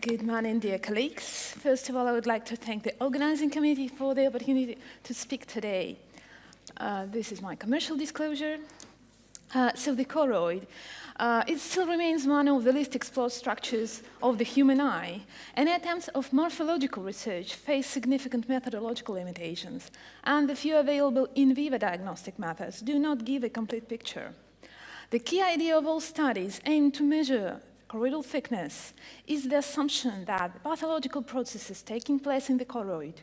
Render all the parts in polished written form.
Good morning, dear colleagues. First of all, I would like to thank the organizing committee for the opportunity to speak today. This is my commercial disclosure. So the choroid, it still remains one of the least explored structures of the human eye, and attempts of morphological research face significant methodological limitations, and the few available in vivo diagnostic methods do not give a complete picture. The key idea of all studies aimed to measure choroidal thickness is the assumption that the pathological processes taking place in the choroid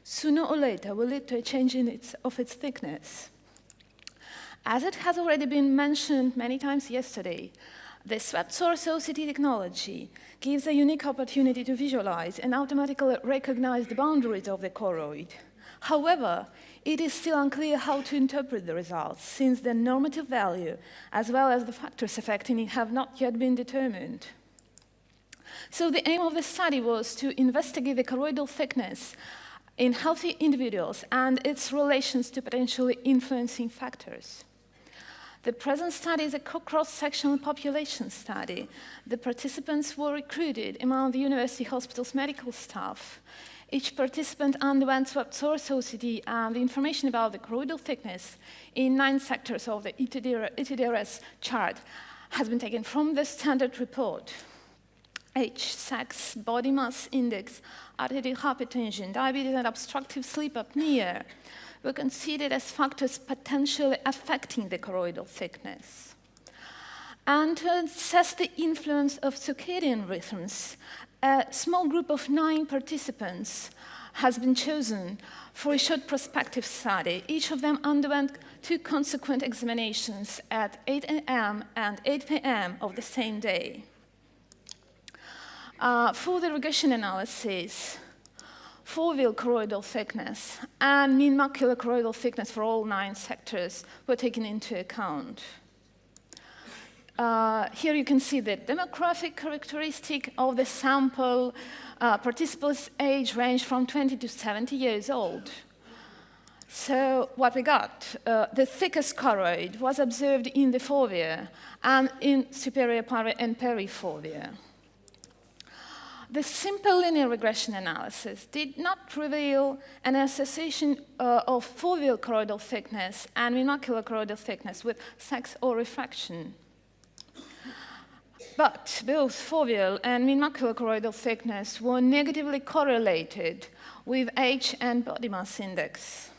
sooner or later will lead to a change of its thickness. As it has already been mentioned many times yesterday, the swept source OCT technology gives a unique opportunity to visualize and automatically recognize the boundaries of the choroid. However, it is still unclear how to interpret the results, since the normative value, as well as the factors affecting it, have not yet been determined. So the aim of the study was to investigate the choroidal thickness in healthy individuals and its relations to potentially influencing factors. The present study is a cross-sectional population study. The participants were recruited among the university hospital's medical staff. Each participant underwent swept source OCT, and the information about the choroidal thickness in 9 sectors of the ETDRS chart has been taken from the standard report. Age, sex, body mass index, arterial hypertension, diabetes, and obstructive sleep apnea were considered as factors potentially affecting the choroidal thickness. And to assess the influence of circadian rhythms, a small group of 9 participants has been chosen for a short prospective study. Each of them underwent 2 consequent examinations at 8 a.m. and 8 p.m. of the same day. For the regression analysis, foveal choroidal thickness and mean macular choroidal thickness for all 9 sectors were taken into account. Here you can see the demographic characteristic of the sample. Participants' age ranged from 20 to 70 years old. So what we got, the thickest choroid was observed in the fovea and in superior and perifovea. The simple linear regression analysis did not reveal an association of foveal choroidal thickness and mean macular choroidal thickness with sex or refraction. But both foveal and mean macular choroidal thickness were negatively correlated with age and body mass index.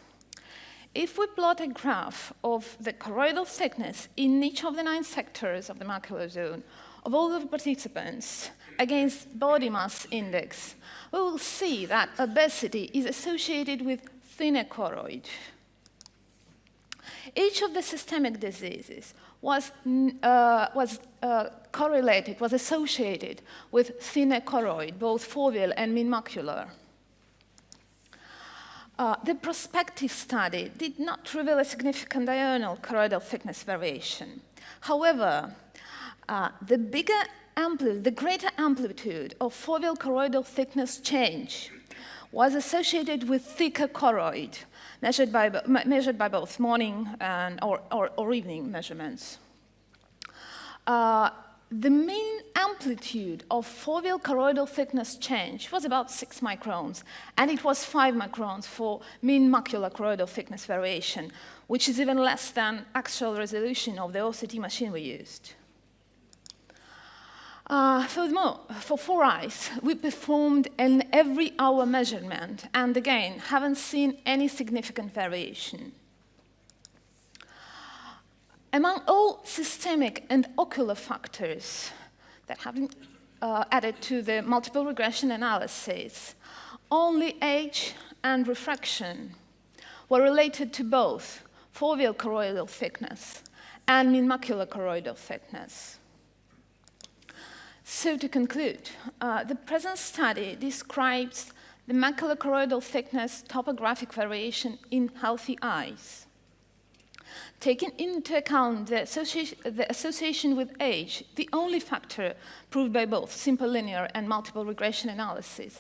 If we plot a graph of the choroidal thickness in each of the 9 sectors of the macular zone of all the participants against body mass index, we will see that obesity is associated with thinner choroid. Each of the systemic diseases was associated with thinner choroid, both foveal and mean macular. The prospective study did not reveal a significant diurnal choroidal thickness variation. However, the greater amplitude of foveal choroidal thickness change was associated with thicker choroid, measured by both morning and or evening measurements. The mean amplitude of foveal choroidal thickness change was about 6 microns, and it was 5 microns for mean macular choroidal thickness variation, which is even less than actual resolution of the OCT machine we used. Furthermore, for 4 eyes, we performed an every-hour measurement, and again, haven't seen any significant variation. Among all systemic and ocular factors that have been added to the multiple regression analysis, only age and refraction were related to both foveal choroidal thickness and mean macular choroidal thickness. So to conclude, the present study describes the macular choroidal thickness topographic variation in healthy eyes. Taking into account the association with age, the only factor proved by both simple linear and multiple regression analysis,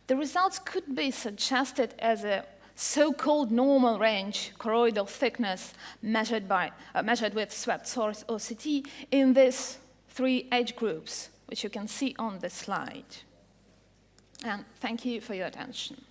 the results could be suggested as a so-called normal range choroidal thickness measured with swept source OCT in these 3 age groups, which you can see on the slide. And thank you for your attention.